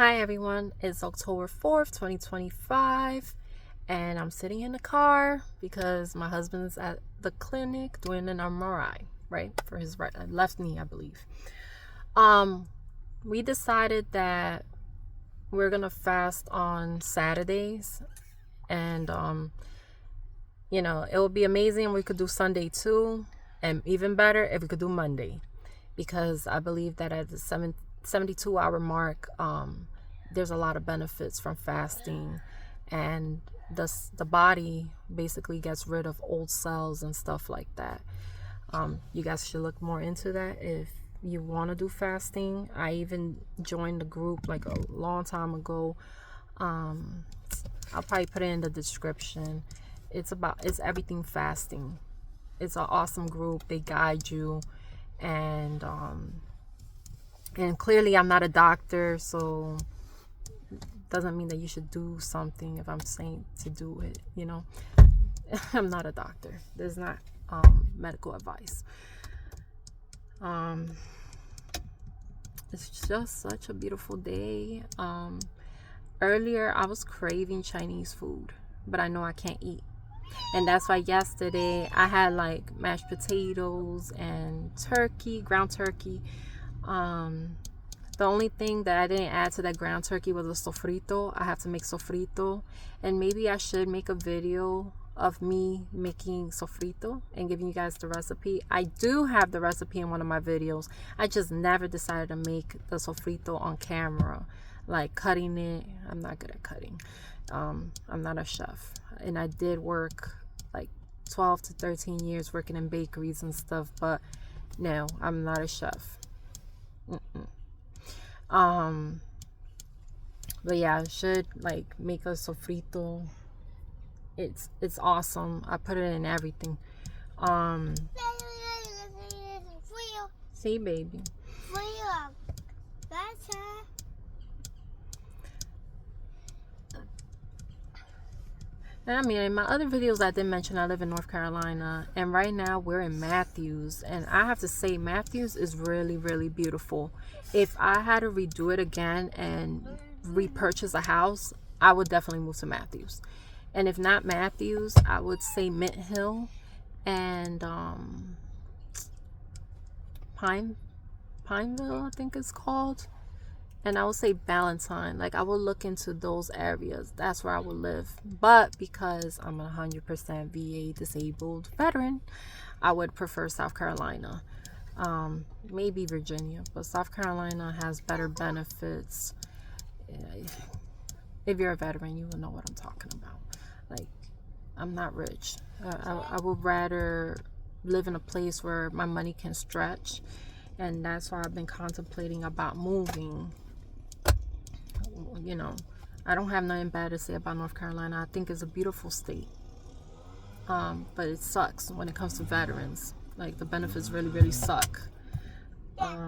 Hi everyone, it's October 4th, 2025, and I'm sitting in the car because my husband's at the clinic doing an MRI, right? For his left knee, I believe. We decided that we're gonna fast on Saturdays, and it would be amazing if we could do Sunday too, and even better if we could do Monday, because I believe that at the 72-hour mark, there's a lot of benefits from fasting, and the body basically gets rid of old cells and stuff like that. You guys should look more into that if you want to do fasting. I even joined the group like a long time ago. I'll probably put it in the description. It's everything fasting. It's an awesome group. They guide you, and clearly I'm not a doctor, so doesn't mean that you should do something if I'm saying to do it, I'm not a doctor. There's not medical advice. It's just such a beautiful day. Earlier I was craving Chinese food, but I know I can't eat. And that's why yesterday I had like mashed potatoes and turkey, ground turkey. The only thing that I didn't add to that ground turkey was a sofrito. I have to make sofrito, and maybe I should make a video of me making sofrito and giving you guys the recipe. I do have the recipe in one of my videos. I just never decided to make the sofrito on camera, like cutting it. I'm not good at cutting. I'm not a chef, and I did work like 12 to 13 years working in bakeries and stuff, but no, I'm not a chef. But yeah, I should like make a sofrito. It's awesome. I put it in everything. See, baby. And I mean, in my other videos, I did mention I live in North Carolina, and right now we're in Matthews, and I have to say Matthews is really, really beautiful. If I had to redo it again and repurchase a house, I would definitely move to Matthews. And if not Matthews, I would say Mint Hill and Pineville, I think it's called. And I would say Ballantyne. Like, I will look into those areas. That's where I would live. But because I'm a 100% VA disabled veteran, I would prefer South Carolina. Maybe Virginia, but South Carolina has better benefits. If you're a veteran, you will know what I'm talking about. Like, I'm not rich. I would rather live in a place where my money can stretch. And that's why I've been contemplating about moving. I don't have nothing bad to say about North Carolina. I think it's a beautiful state. But it sucks when it comes to veterans. Like, the benefits really, really suck. But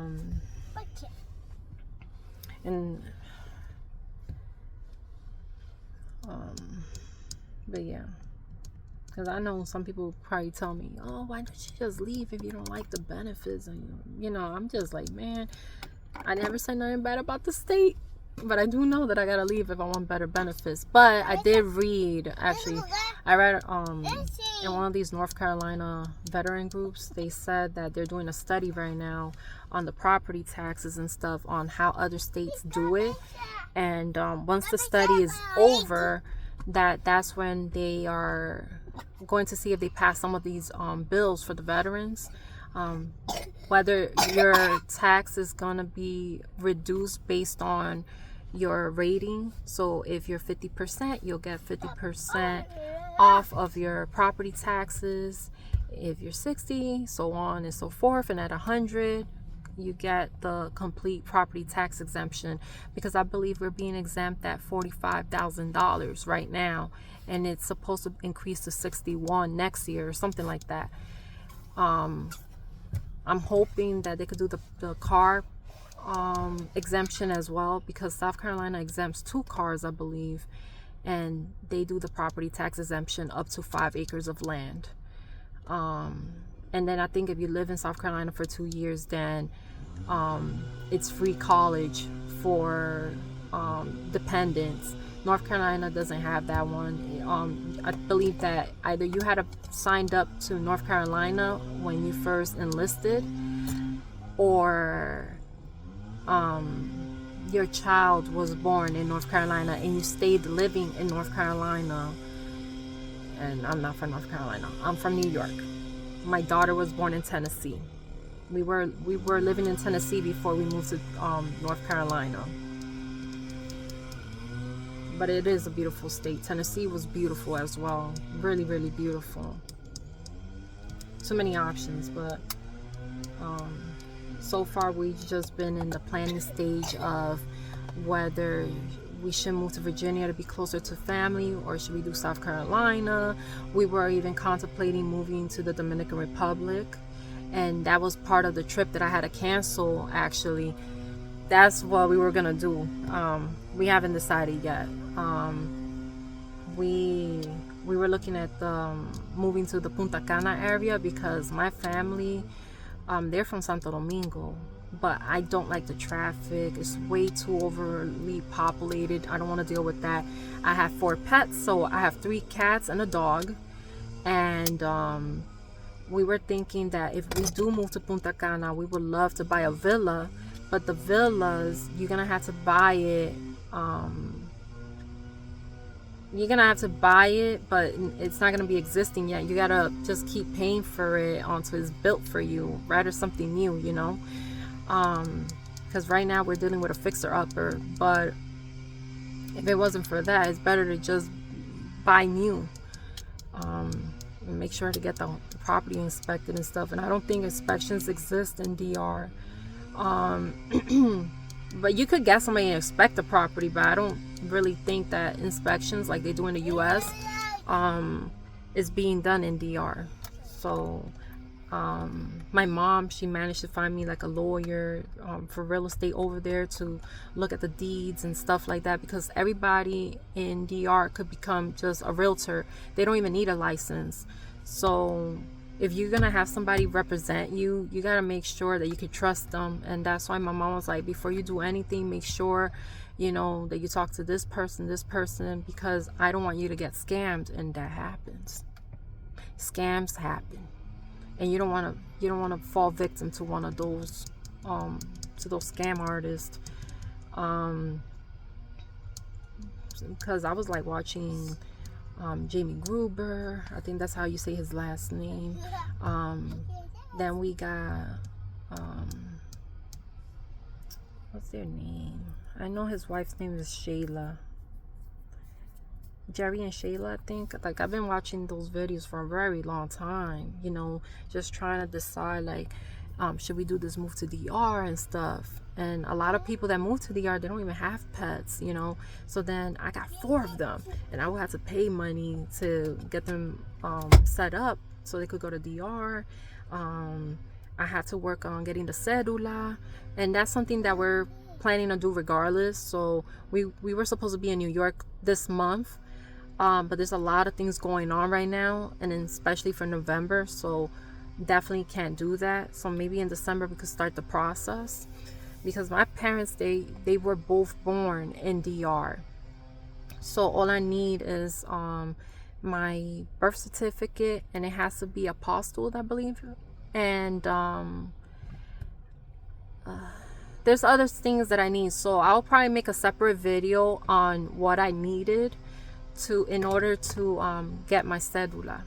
yeah. Because I know some people probably tell me, oh, why don't you just leave if you don't like the benefits? And, I'm just like, man, I never say nothing bad about the state. But I do know that I gotta leave if I want better benefits. But I did read, actually, I read in one of these North Carolina veteran groups, they said that they're doing a study right now on the property taxes and stuff, on how other states do it. And once the study is over, that's when they are going to see if they pass some of these bills for the veterans. Whether your tax is going to be reduced based on your rating. So if you're 50%, you'll get 50% off of your property taxes. If you're 60, so on and so forth. And at 100, you get the complete property tax exemption, because I believe we're being exempt at $45,000 right now, and it's supposed to increase to 61 next year or something like that. I'm hoping that they could do the car exemption as well, because South Carolina exempts 2 cars, I believe, and they do the property tax exemption up to 5 acres of land. And then I think if you live in South Carolina for 2 years, then it's free college for dependents. North Carolina doesn't have that one. I believe that either you had to signed up to North Carolina when you first enlisted, or your child was born in North Carolina and you stayed living in North Carolina. And I'm not from North Carolina. I'm from New York. My daughter was born in Tennessee. We were living in Tennessee before we moved to North Carolina. But it is a beautiful state. Tennessee was beautiful as well. Really, really beautiful. So many options, but so far we've just been in the planning stage of whether we should move to Virginia to be closer to family, or should we do South Carolina. We were even contemplating moving to the Dominican Republic, and that was part of the trip that I had to cancel. Actually, that's what we were gonna do. We haven't decided yet. We were looking at moving to the Punta Cana area because my family, they're from Santo Domingo, but I don't like the traffic. It's way too overly populated. I don't want to deal with that. I have 4 pets, so I have 3 cats and a dog, and we were thinking that if we do move to Punta Cana, we would love to buy a villa, but the villas, you're gonna have to buy it. You're gonna have to buy it, but it's not gonna be existing yet. You gotta just keep paying for it until it's built for you, rather something new, you know. Because right now we're dealing with a fixer-upper, but if it wasn't for that, it's better to just buy new. And make sure to get the property inspected and stuff. And I don't think inspections exist in DR. But you could get somebody to inspect the property, but I don't really think that inspections like they do in the US is being done in DR. So my mom, she managed to find me like a lawyer for real estate over there to look at the deeds and stuff like that, because everybody in DR could become just a realtor. They don't even need a license. So if you're gonna have somebody represent you, you gotta make sure that you can trust them. And that's why my mom was like, before you do anything, make sure, you know, that you talk to this person, because I don't want you to get scammed. And that happens. Scams happen, and you don't want to fall victim to one of those to those scam artists. Because I was like watching Jamie Gruber, I think that's how you say his last name. Then we got what's their name? I know his wife's name is Shayla. Jerry and Shayla, I think. Like, I've been watching those videos for a very long time, you know, just trying to decide, like, should we do this move to DR and stuff. And a lot of people that move to DR, they don't even have pets, you know. So then I got 4 of them, and I would have to pay money to get them set up so they could go to DR. I had to work on getting the cedula, and that's something that we're planning to do regardless. So we were supposed to be in New York this month, but there's a lot of things going on right now, and then especially for November, so definitely can't do that. So maybe in December we could start the process, because my parents, they were both born in DR. So all I need is my birth certificate, and it has to be apostilled, I believe, and there's other things that I need. So I'll probably make a separate video on what I needed in order to get my cedula.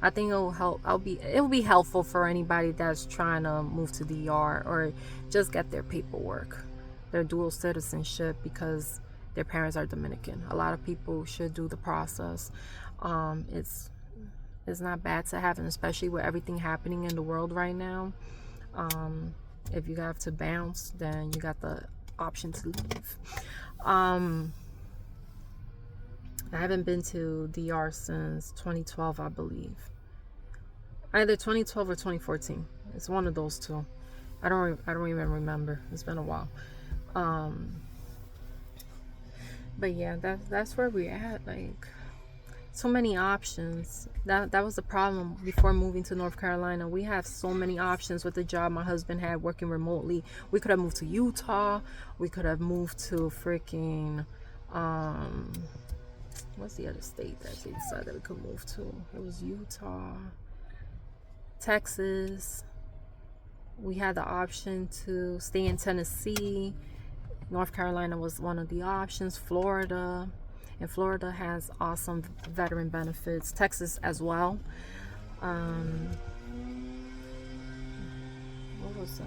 I think it'll help. It'll be helpful for anybody that's trying to move to DR or just get their paperwork, their dual citizenship, because their parents are Dominican. A lot of people should do the process. It's not bad to have, and especially with everything happening in the world right now. If you have to bounce, then you got the option to leave. I haven't been to DR since 2012, I believe. Either 2012 or 2014. It's one of those two. I don't even remember. It's been a while. But yeah, that's where we're at. Like, so many options. That was the problem before moving to North Carolina. We have so many options with the job my husband had working remotely. We could have moved to Utah. We could have moved to freaking what's the other state that they decided that we could move to? It was Utah, Texas. We had the option to stay in Tennessee. North Carolina was one of the options. Florida. And Florida has awesome veteran benefits. Texas as well. What was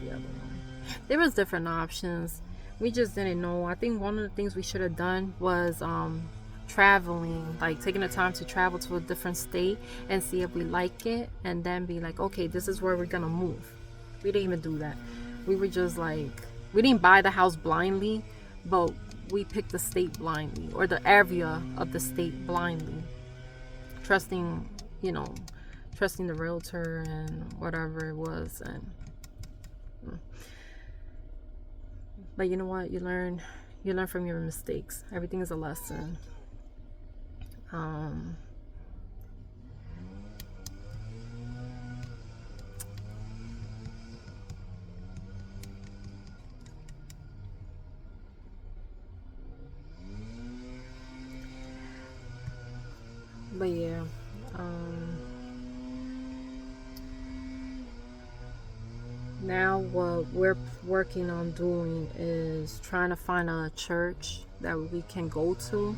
the other one? There was different options. We just didn't know. I think one of the things we should have done was traveling, like taking the time to travel to a different state and see if we like it, and then be like, okay, this is where we're gonna move. We didn't even do that. We were just like, we didn't buy the house blindly, but we picked the state blindly, or the area of the state blindly, trusting the realtor and whatever it was. And but you know what, you learn from your mistakes. Everything is a lesson. But yeah, now what we're working on doing is trying to find a church that we can go to.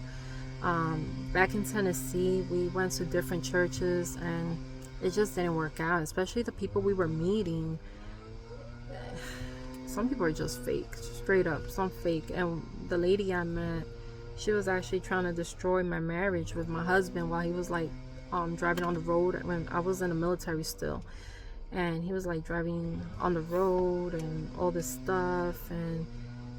Back in Tennessee, we went to different churches and it just didn't work out, especially the people we were meeting. Some people are just fake, straight up, some fake. And the lady I met, she was actually trying to destroy my marriage with my husband while he was like driving on the road when I was in the military still. And he was like driving on the road and all this stuff, and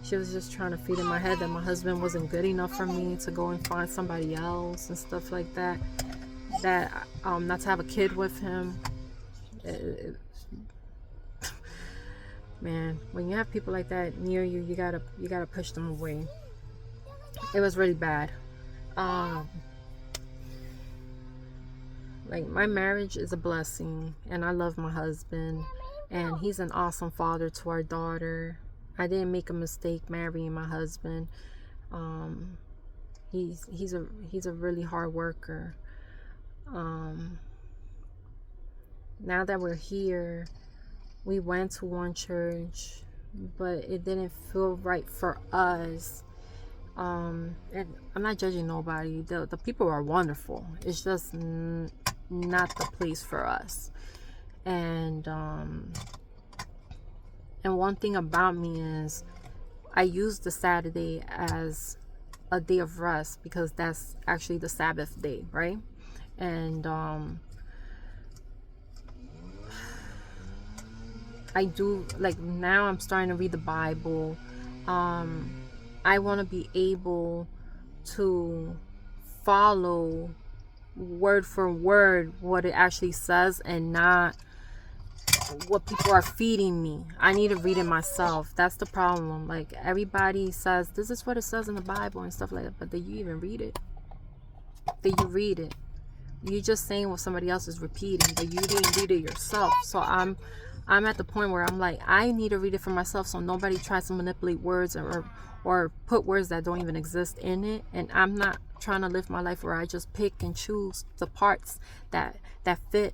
she was just trying to feed in my head that my husband wasn't good enough for me to go and find somebody else and stuff like that. That not to have a kid with him. Man, when you have people like that near you, you gotta push them away. It was really bad. Like, my marriage is a blessing, and I love my husband, and he's an awesome father to our daughter. I didn't make a mistake marrying my husband. He's a really hard worker. Now that we're here, we went to one church, but it didn't feel right for us. And I'm not judging nobody. The people are wonderful. It's just not the place for us. And one thing about me is I use the Saturday as a day of rest, because that's actually the Sabbath day, right? And I do, like, now I'm starting to read the Bible. I want to be able to follow word for word what it actually says, and not what people are feeding me. I need to read it myself. That's the problem. Like, everybody says this is what it says in the Bible and stuff like that, but did you even read it? Did you read it? You're just saying what somebody else is repeating, but you didn't read it yourself. So I'm at the point where I'm like, I need to read it for myself, so nobody tries to manipulate words or put words that don't even exist in it. And I'm not trying to live my life where I just pick and choose the parts that fit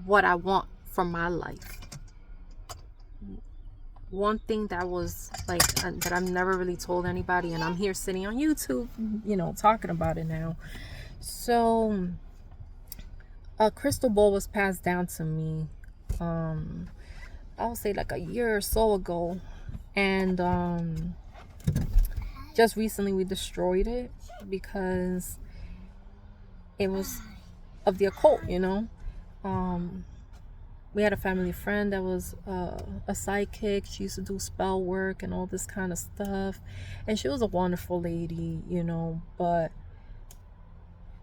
what I want from my life. One thing that was like that I've never really told anybody, and I'm here sitting on YouTube, talking about it now. So a crystal ball was passed down to me, I would say like a year or so ago, and just recently we destroyed it because it was of the occult. We had a family friend that was a psychic. She used to do spell work and all this kind of stuff, and she was a wonderful lady, but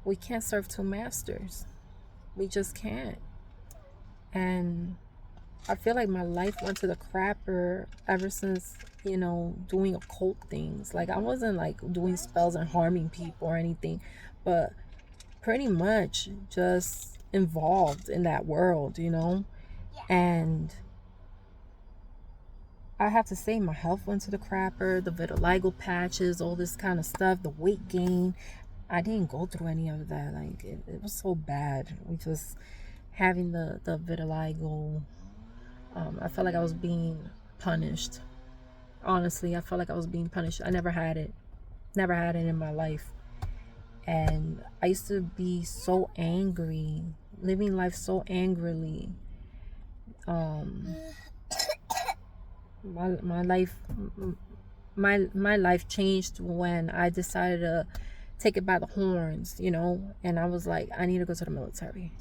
we can't serve two masters. We just can't. And I feel like my life went to the crapper ever since, doing occult things. Like, I wasn't like doing spells and harming people or anything, but pretty much just involved in that world, and I have to say my health went to the crapper, the vitiligo patches, all this kind of stuff, the weight gain. I didn't go through any of that. Like, it was so bad. We just having the vitiligo. I felt like I was being punished. Honestly, I felt like I was being punished. I never had it in my life. And I used to be so angry, living life so angrily. My life changed when I decided to take it by the horns, and I was like, I need to go to the military.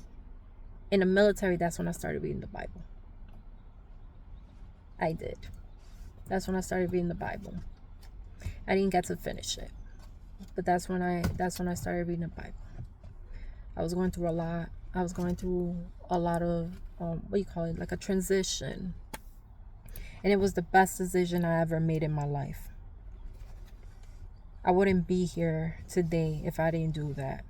In the military, that's when I started reading the Bible. I did. That's when I started reading the Bible. I didn't get to finish it, but that's when I started reading the Bible. I was going through a lot. I was going through a lot of like a transition, and it was the best decision I ever made in my life. I wouldn't be here today if I didn't do that.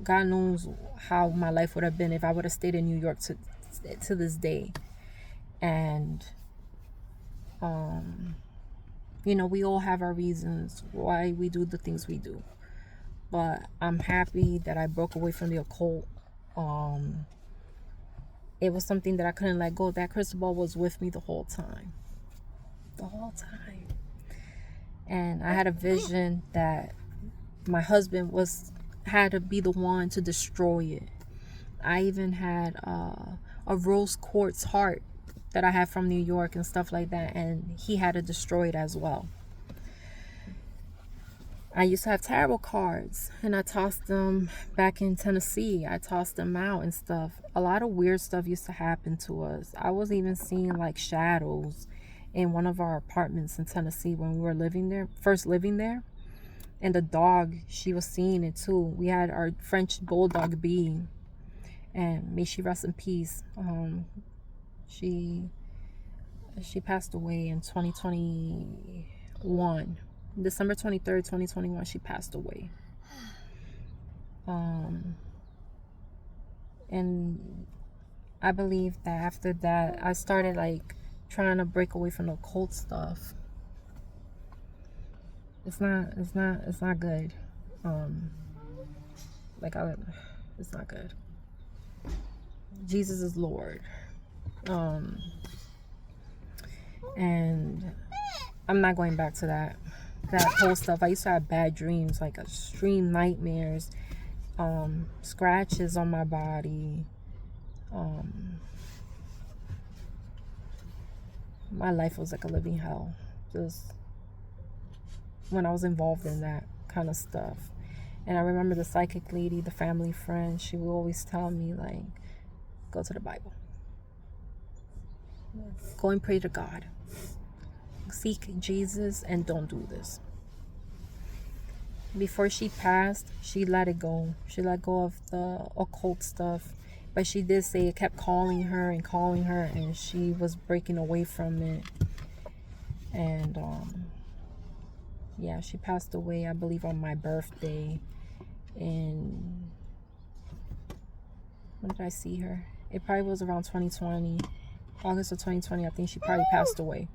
God knows how my life would have been if I would have stayed in New York to this day. And we all have our reasons why we do the things we do, but I'm happy that I broke away from the occult. It was something that I couldn't let go. That crystal ball was with me the whole time, and I had a vision that my husband had to be the one to destroy it. I even had a rose quartz heart that I had from New York and stuff like that, and he had to destroy it as well. I used to have tarot cards, and I tossed them back in Tennessee. I tossed them out and stuff. A lot of weird stuff used to happen to us. I was even seeing like shadows in one of our apartments in Tennessee when we were first living there. And the dog, she was seeing it too. We had our French bulldog B, and may she rest in peace. She passed away in 2021. December 23rd, 2021, she passed away. And I believe that after that, I started like trying to break away from the occult stuff. It's not good. It's not good. Jesus is Lord. And I'm not going back to that whole stuff. I used to have bad dreams, like extreme nightmares, scratches on my body. My life was like a living hell, just when I was involved in that kind of stuff. And I remember the psychic lady, the family friend, she would always tell me, like, go to the Bible. Go and pray to God. Seek Jesus and don't do this. Before she passed, she let it go. She let go of the occult stuff. But she did say it kept calling her, and she was breaking away from it. And yeah, she passed away, I believe, on my birthday. And when did I see her? It probably was around 2020, August of 2020. I think she probably passed away,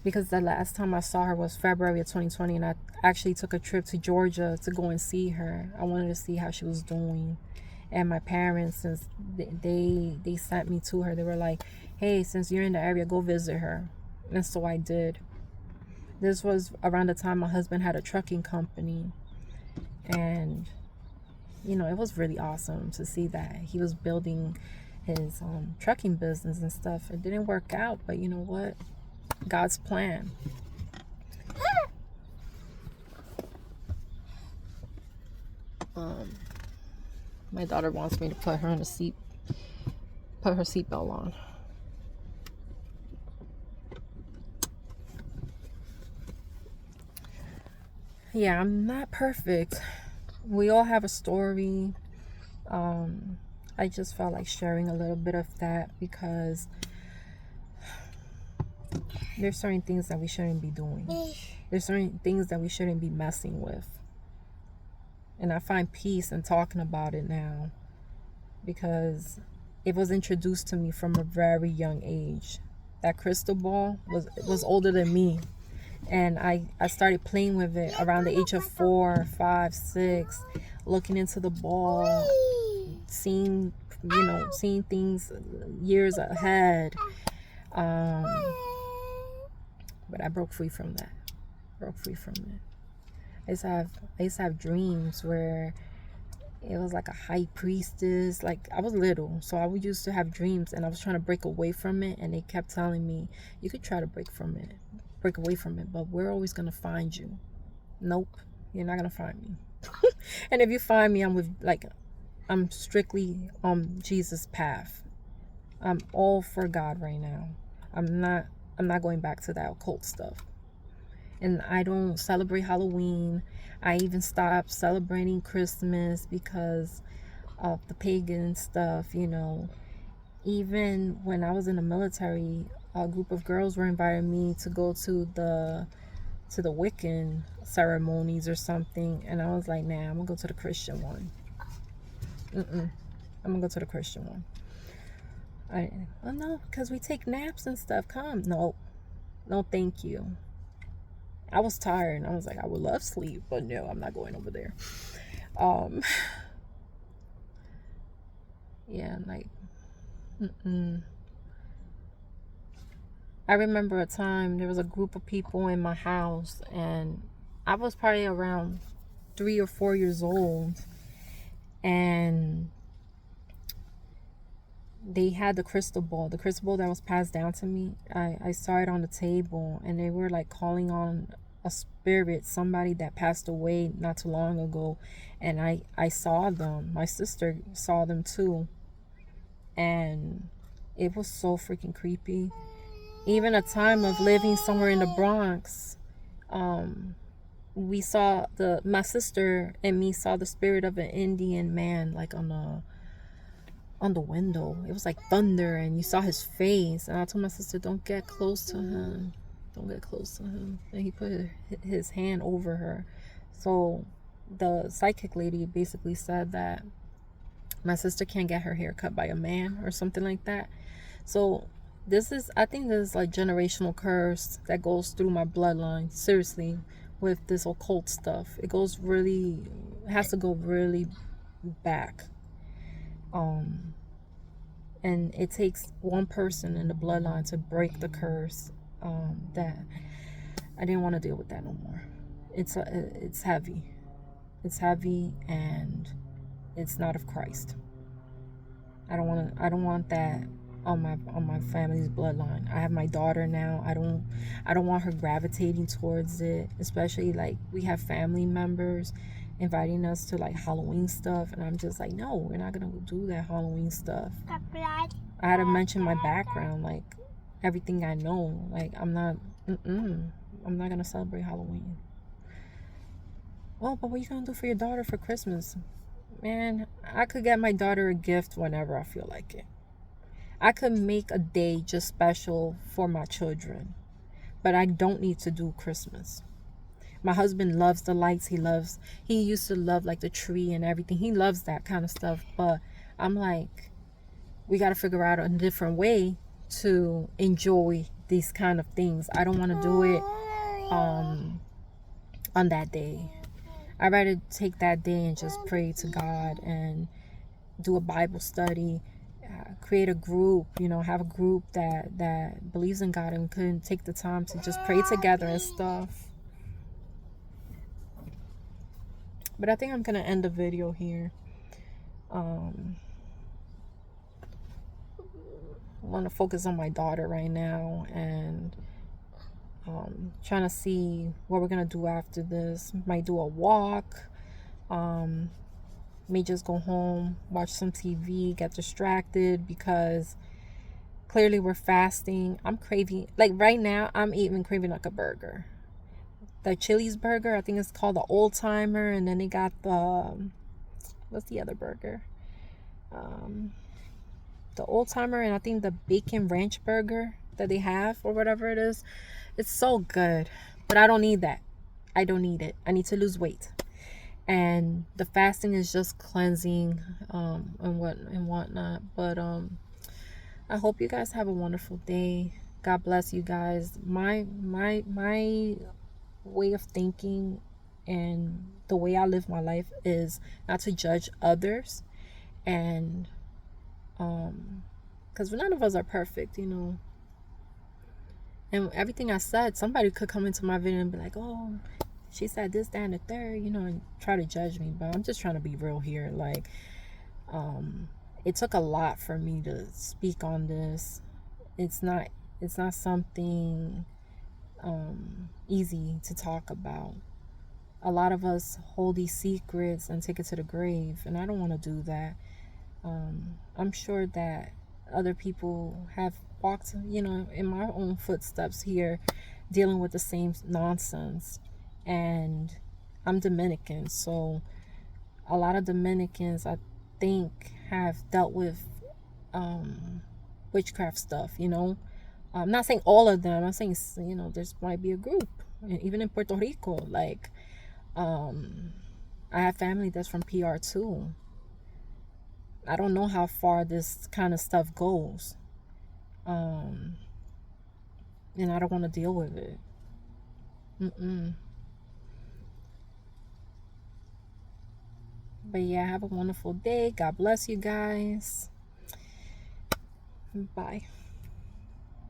because the last time I saw her was February of 2020, and I actually took a trip to Georgia to go and see her. I wanted to see how she was doing. And my parents, since they sent me to her, they were like, hey, since you're in the area, go visit her. And so I did. This was around the time my husband had a trucking company, and it was really awesome to see that he was building his trucking business and stuff. It didn't work out, but you know what? God's plan. My daughter wants me to put her seatbelt on. Yeah, I'm not perfect. We all have a story. I just felt like sharing a little bit of that because There's certain things that we shouldn't be doing. There's certain things that we shouldn't be messing with. And I find peace in talking about it now, because it was introduced to me from a very young age. That crystal ball was older than me. And I started playing with it around the age of 4, 5, 6, looking into the ball, seeing things years ahead. But I broke free from that. I used to have dreams where it was like a high priestess. Like, I was little, so I would used to have dreams, and I was trying to break away from it, and they kept telling me, you could try to break away from it, but we're always gonna find you. Nope, you're not gonna find me. And if you find me, I'm strictly on Jesus' path. I'm all for God right now. I'm not going back to that occult stuff. And I don't celebrate Halloween. I even stopped celebrating Christmas because of the pagan stuff, Even when I was in the military, a group of girls were inviting me to go to the Wiccan ceremonies or something, and I was like, nah, I'm gonna go to the Christian one. I'm gonna go to the Christian one. No, because we take naps and stuff. Come. No, thank you. I was tired, and I was like, I would love sleep, but no, I'm not going over there. Yeah, like, I remember a time there was a group of people in my house, and I was probably around 3 or 4 years old, and they had the crystal ball that was passed down to me. I saw it on the table, and they were like calling on a spirit, somebody that passed away not too long ago, and I saw them. My sister saw them too, and it was so freaking creepy. Even a time of living somewhere in the Bronx, we saw my sister and me saw the spirit of an Indian man, like on the window. It was like thunder, and you saw his face, and I told my sister, don't get close to him, and he put his hand over her. So the psychic lady basically said that my sister can't get her hair cut by a man or something like that. So I think this is like generational curse that goes through my bloodline, seriously, with this occult stuff. It has to go really back. And it takes one person in the bloodline to break the curse. That I didn't want to deal with that no more. It's heavy. It's heavy, and it's not of Christ. I don't want that on my family's bloodline. I have my daughter now. I don't want her gravitating towards it, especially like we have family members inviting us to like Halloween stuff, and I'm just like, no, we're not gonna do that Halloween stuff. I had to mention my background, like everything I know. Like, I'm not gonna celebrate Halloween. Well, but what are you gonna do for your daughter for Christmas? Man, I could get my daughter a gift whenever I feel like it. I could make a day just special for my children, but I don't need to do Christmas. My husband loves the lights. He used to love like the tree and everything. He loves that kind of stuff. But I'm like, we got to figure out a different way to enjoy these kind of things. I don't want to do it on that day. I'd rather take that day and just pray to God and do a Bible study, create a group, have a group that believes in God and can take the time to just pray together and stuff. But I think I'm going to end the video here. I want to focus on my daughter right now, and trying to see what we're going to do after this. Might do a walk. May just go home, watch some TV, get distracted, because clearly we're fasting. I'm craving, like right now, I'm even craving like a burger. The Chili's burger, I think it's called the Old Timer, and then they got the what's the other burger? The Old Timer, and I think the Bacon Ranch burger. that they have or whatever it is. It's so good, but I don't need that. I don't need it. I need to lose weight, and the fasting is just cleansing, and whatnot. But I hope you guys have a wonderful day. God bless you guys. My way of thinking and the way I live my life is not to judge others, and because none of us are perfect, you know. And everything I said, somebody could come into my video and be like, oh, she said this, that, and the third, you know, and try to judge me. But I'm just trying to be real here. Like, it took a lot for me to speak on this. It's not something easy to talk about. A lot of us hold these secrets and take it to the grave, and I don't want to do that. I'm sure that other people have walked, you know, in my own footsteps here, dealing with the same nonsense. And I'm Dominican, so a lot of Dominicans, I think, have dealt with witchcraft stuff, you know. I'm not saying all of them. I'm saying, you know, there's might be a group, and even in Puerto Rico, like, I have family that's from PR too. I don't know how far this kind of stuff goes, and I don't want to deal with it. But yeah, have a wonderful day. God bless you guys. Bye.